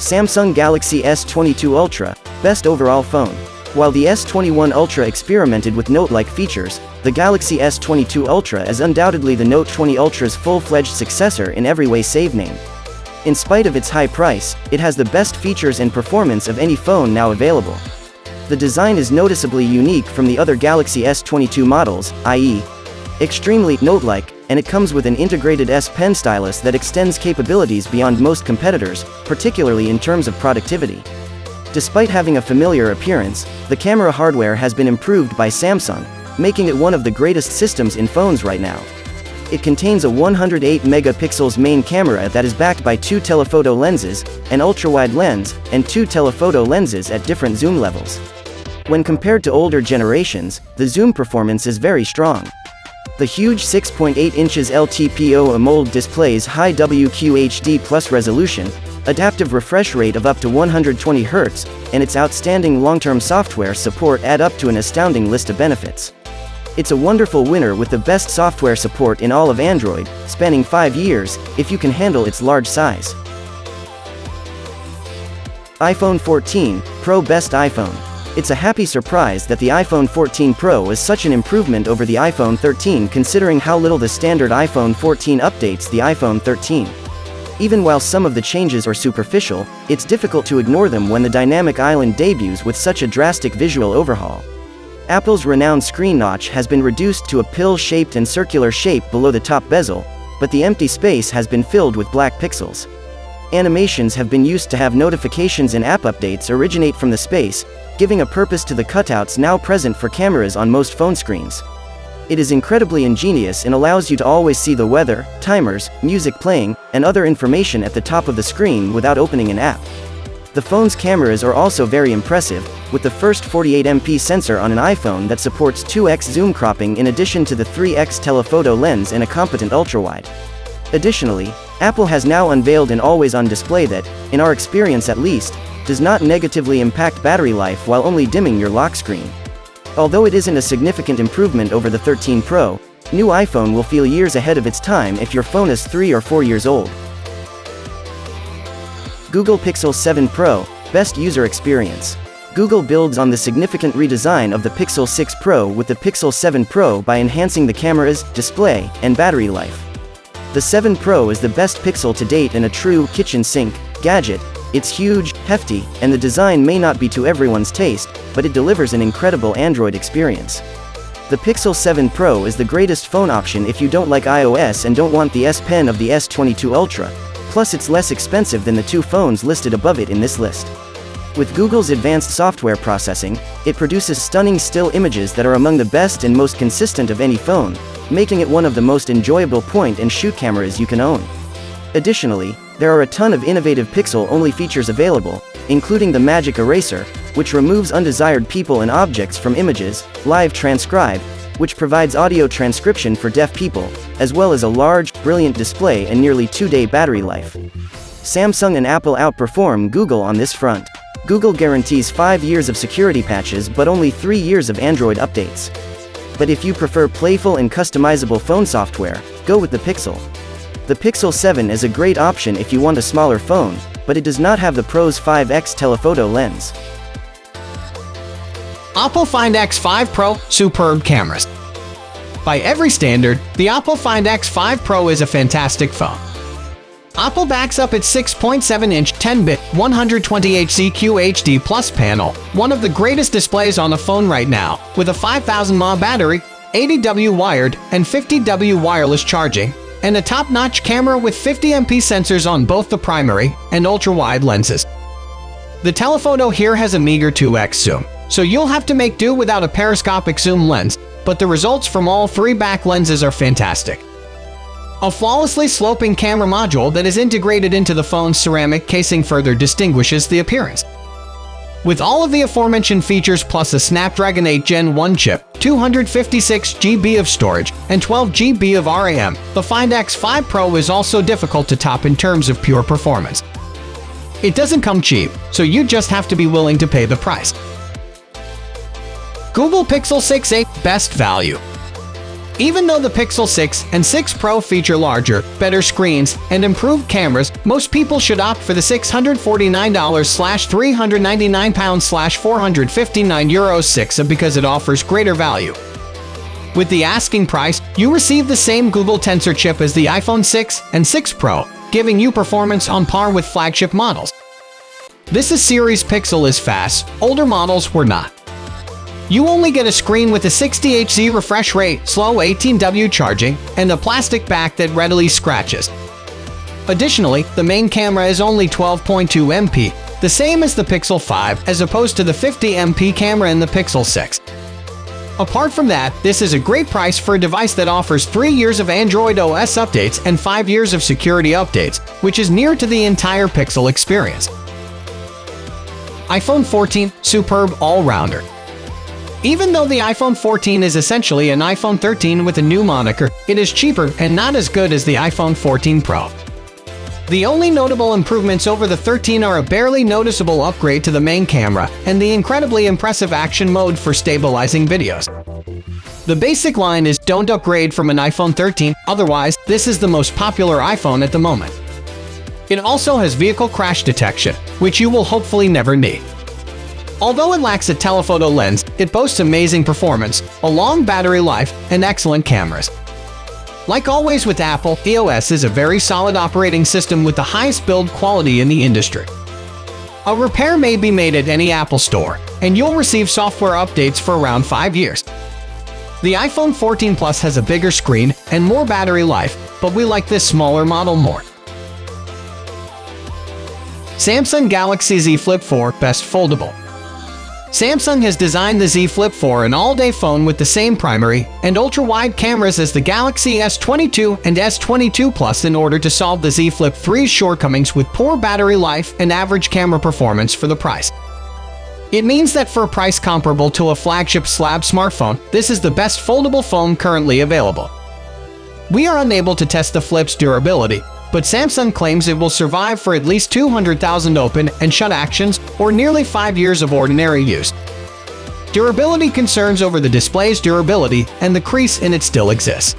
Samsung Galaxy S22 Ultra, best overall phone. While the S21 Ultra experimented with Note-like features, the Galaxy S22 Ultra is undoubtedly the Note 20 Ultra's full-fledged successor in every way save name. In spite of its high price, it has the best features and performance of any phone now available. The design is noticeably unique from the other Galaxy S22 models, i.e., extremely Note-like, and it comes with an integrated S Pen stylus that extends capabilities beyond most competitors, particularly in terms of productivity. Despite having a familiar appearance, the camera hardware has been improved by Samsung, making it one of the greatest systems in phones right now. It contains a 108 megapixels main camera that is backed by 2 telephoto lenses, an ultra-wide lens, and 2 telephoto lenses at different zoom levels. When compared to older generations, the zoom performance is very strong. The huge 6.8 inches LTPO AMOLED display's high WQHD+ resolution, adaptive refresh rate of up to 120 Hz, and its outstanding long-term software support add up to an astounding list of benefits. It's a wonderful winner with the best software support in all of Android, spanning 5 years, if you can handle its large size. iPhone 14 Pro Best iPhone. It's a happy surprise that the iPhone 14 Pro is such an improvement over the iPhone 13 considering how little the standard iPhone 14 updates the iPhone 13. Even while some of the changes are superficial, it's difficult to ignore them when the dynamic island debuts with such a drastic visual overhaul. Apple's renowned screen notch has been reduced to a pill-shaped and circular shape below the top bezel, but the empty space has been filled with black pixels. Animations have been used to have notifications and app updates originate from the space, giving a purpose to the cutouts now present for cameras on most phone screens. It is incredibly ingenious and allows you to always see the weather, timers, music playing, and other information at the top of the screen without opening an app. The phone's cameras are also very impressive, with the first 48MP sensor on an iPhone that supports 2x zoom cropping in addition to the 3x telephoto lens and a competent ultrawide. Additionally, Apple has now unveiled an always-on display that, in our experience at least, does not negatively impact battery life while only dimming your lock screen. Although it isn't a significant improvement over the 13 Pro, new iPhone will feel years ahead of its time if your phone is 3 or 4 years old. Google Pixel 7 Pro, best user experience. Google builds on the significant redesign of the Pixel 6 Pro with the Pixel 7 Pro by enhancing the camera's display and battery life. The 7 Pro is the best Pixel to date and a true kitchen sink gadget. It's huge, hefty, and the design may not be to everyone's taste, but it delivers an incredible Android experience. The Pixel 7 Pro is the greatest phone option if you don't like iOS and don't want the S Pen of the S22 Ultra, plus it's less expensive than the 2 phones listed above it in this list. With Google's advanced software processing, it produces stunning still images that are among the best and most consistent of any phone, making it one of the most enjoyable point-and-shoot cameras you can own. Additionally, there are a ton of innovative Pixel-only features available, including the Magic Eraser, which removes undesired people and objects from images, Live Transcribe, which provides audio transcription for deaf people, as well as a large, brilliant display and nearly 2-day battery life. Samsung and Apple outperform Google on this front. Google guarantees 5 years of security patches but only 3 years of Android updates. But if you prefer playful and customizable phone software, go with the Pixel. The Pixel 7 is a great option if you want a smaller phone, but it does not have the Pro's 5x telephoto lens. Oppo Find X5 Pro, superb cameras. By every standard, the Oppo Find X5 Pro is a fantastic phone. Oppo backs up its 6.7-inch 10-bit 120Hz QHD+ panel, one of the greatest displays on a phone right now, with a 5000 mAh battery, 80W wired and 50W wireless charging, and a top-notch camera with 50MP sensors on both the primary and ultra-wide lenses. The telephoto here has a meager 2x zoom, so you'll have to make do without a periscopic zoom lens, but the results from all 3 back lenses are fantastic. A flawlessly sloping camera module that is integrated into the phone's ceramic casing further distinguishes the appearance. With all of the aforementioned features plus a Snapdragon 8 Gen 1 chip, 256GB of storage, and 12GB of RAM, the Find X5 Pro is also difficult to top in terms of pure performance. It doesn't come cheap, so you just have to be willing to pay the price. Google Pixel 6a, best value. Even though the Pixel 6 and 6 Pro feature larger, better screens, and improved cameras, most people should opt for the $649/£399/459 because it offers greater value. With the asking price, you receive the same Google Tensor chip as the iPhone 6 and 6 Pro, giving you performance on par with flagship models. This series Pixel is fast, older models were not. You only get a screen with a 60Hz refresh rate, slow 18W charging, and a plastic back that readily scratches. Additionally, the main camera is only 12.2 MP, the same as the Pixel 5 as opposed to the 50 MP camera in the Pixel 6. Apart from that, this is a great price for a device that offers 3 years of Android OS updates and 5 years of security updates, which is near to the entire Pixel experience. iPhone 14, superb all-rounder. Even though the iPhone 14 is essentially an iPhone 13 with a new moniker, it is cheaper and not as good as the iPhone 14 Pro. The only notable improvements over the 13 are a barely noticeable upgrade to the main camera and the incredibly impressive action mode for stabilizing videos. The basic line is don't upgrade from an iPhone 13, otherwise, this is the most popular iPhone at the moment. It also has vehicle crash detection, which you will hopefully never need. Although it lacks a telephoto lens, it boasts amazing performance, a long battery life, and excellent cameras. Like always with Apple, iOS is a very solid operating system with the highest build quality in the industry. A repair may be made at any Apple store, and you'll receive software updates for around 5 years. The iPhone 14 Plus has a bigger screen and more battery life, but we like this smaller model more. Samsung Galaxy Z Flip 4 Best Foldable. Samsung has designed the Z Flip 4, an all-day phone with the same primary and ultra-wide cameras as the Galaxy S22 and S22 Plus in order to solve the Z Flip 3's shortcomings with poor battery life and average camera performance for the price. It means that for a price comparable to a flagship slab smartphone, this is the best foldable phone currently available. We are unable to test the Flip's durability, but Samsung claims it will survive for at least 200,000 open and shut actions or nearly 5 years of ordinary use. Durability concerns over the display's durability and the crease in it still exists.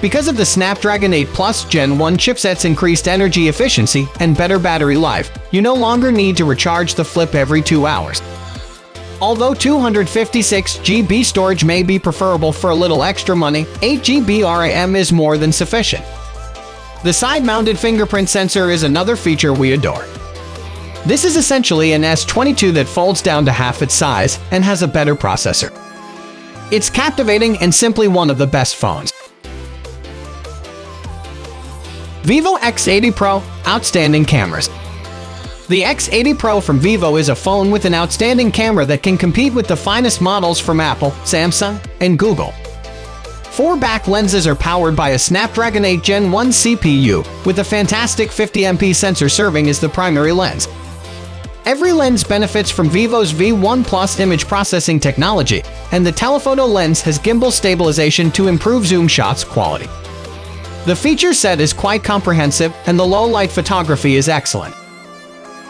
Because of the Snapdragon 8 Plus Gen 1 chipset's increased energy efficiency and better battery life, you no longer need to recharge the Flip every 2 hours. Although 256 GB storage may be preferable for a little extra money, 8 GB RAM is more than sufficient. The side-mounted fingerprint sensor is another feature we adore. This is essentially an S22 that folds down to half its size and has a better processor. It's captivating and simply one of the best phones. Vivo X80 Pro, outstanding cameras. The X80 Pro from Vivo is a phone with an outstanding camera that can compete with the finest models from Apple, Samsung, and Google. 4 back lenses are powered by a Snapdragon 8 Gen 1 CPU, with a fantastic 50MP sensor serving as the primary lens. Every lens benefits from Vivo's V1 Plus image processing technology, and the telephoto lens has gimbal stabilization to improve zoom shots quality. The feature set is quite comprehensive, and the low-light photography is excellent.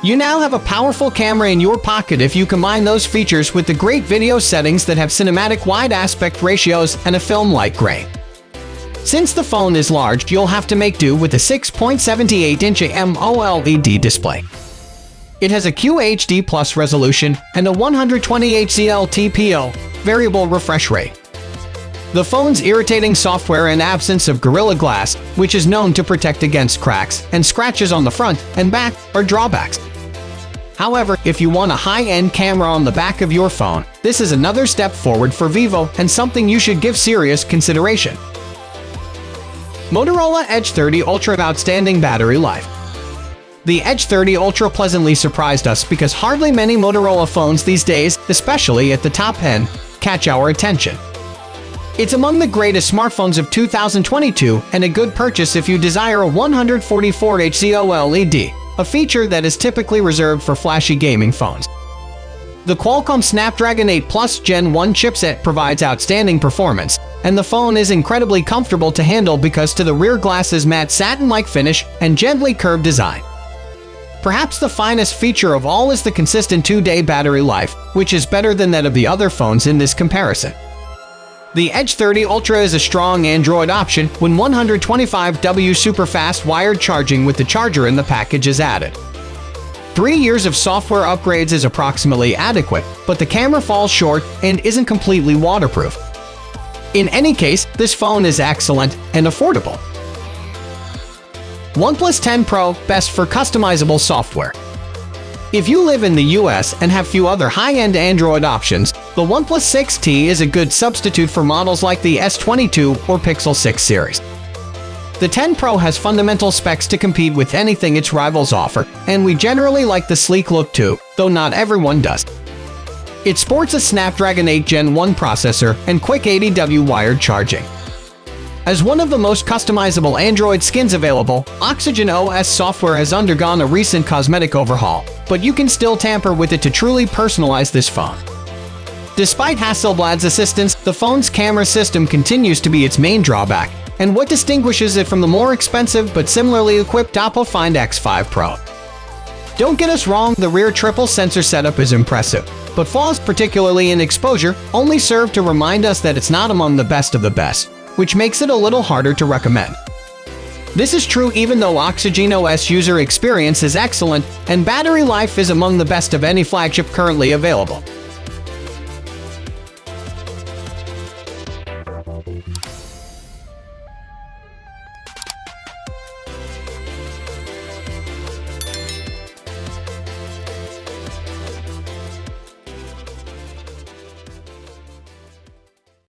You now have a powerful camera in your pocket if you combine those features with the great video settings that have cinematic wide aspect ratios and a film-like grain. Since the phone is large, you'll have to make do with a 6.78-inch AMOLED display. It has a QHD Plus resolution and a 120Hz LTPO variable refresh rate. The phone's irritating software and absence of Gorilla Glass, which is known to protect against cracks and scratches on the front and back, are drawbacks. However, if you want a high-end camera on the back of your phone, this is another step forward for Vivo and something you should give serious consideration. Motorola Edge 30 Ultra outstanding battery life. The Edge 30 Ultra pleasantly surprised us because hardly many Motorola phones these days, especially at the top end, catch our attention. It's among the greatest smartphones of 2022 and a good purchase if you desire a 144Hz OLED, a feature that is typically reserved for flashy gaming phones. The Qualcomm Snapdragon 8 Plus Gen 1 chipset provides outstanding performance, and the phone is incredibly comfortable to handle because to the rear glass's matte satin-like finish and gently curved design. Perhaps the finest feature of all is the consistent 2-day battery life, which is better than that of the other phones in this comparison. The Edge 30 Ultra is a strong Android option when 125W super-fast wired charging with the charger in the package is added. 3 years of software upgrades is approximately adequate, but the camera falls short and isn't completely waterproof. In any case, this phone is excellent and affordable. OnePlus 10 Pro, best for customizable software. If you live in the US and have few other high-end Android options, the OnePlus 6T is a good substitute for models like the S22 or Pixel 6 series. The 10 Pro has fundamental specs to compete with anything its rivals offer, and we generally like the sleek look too, though not everyone does. It sports a Snapdragon 8 Gen 1 processor and quick 80W wired charging. As one of the most customizable Android skins available, Oxygen OS software has undergone a recent cosmetic overhaul, but you can still tamper with it to truly personalize this phone. Despite Hasselblad's assistance, the phone's camera system continues to be its main drawback, and what distinguishes it from the more expensive but similarly equipped Oppo Find X5 Pro. Don't get us wrong, the rear triple sensor setup is impressive, but flaws, particularly in exposure, only serve to remind us that it's not among the best of the best, which makes it a little harder to recommend. This is true even though Oxygen OS user experience is excellent and battery life is among the best of any flagship currently available.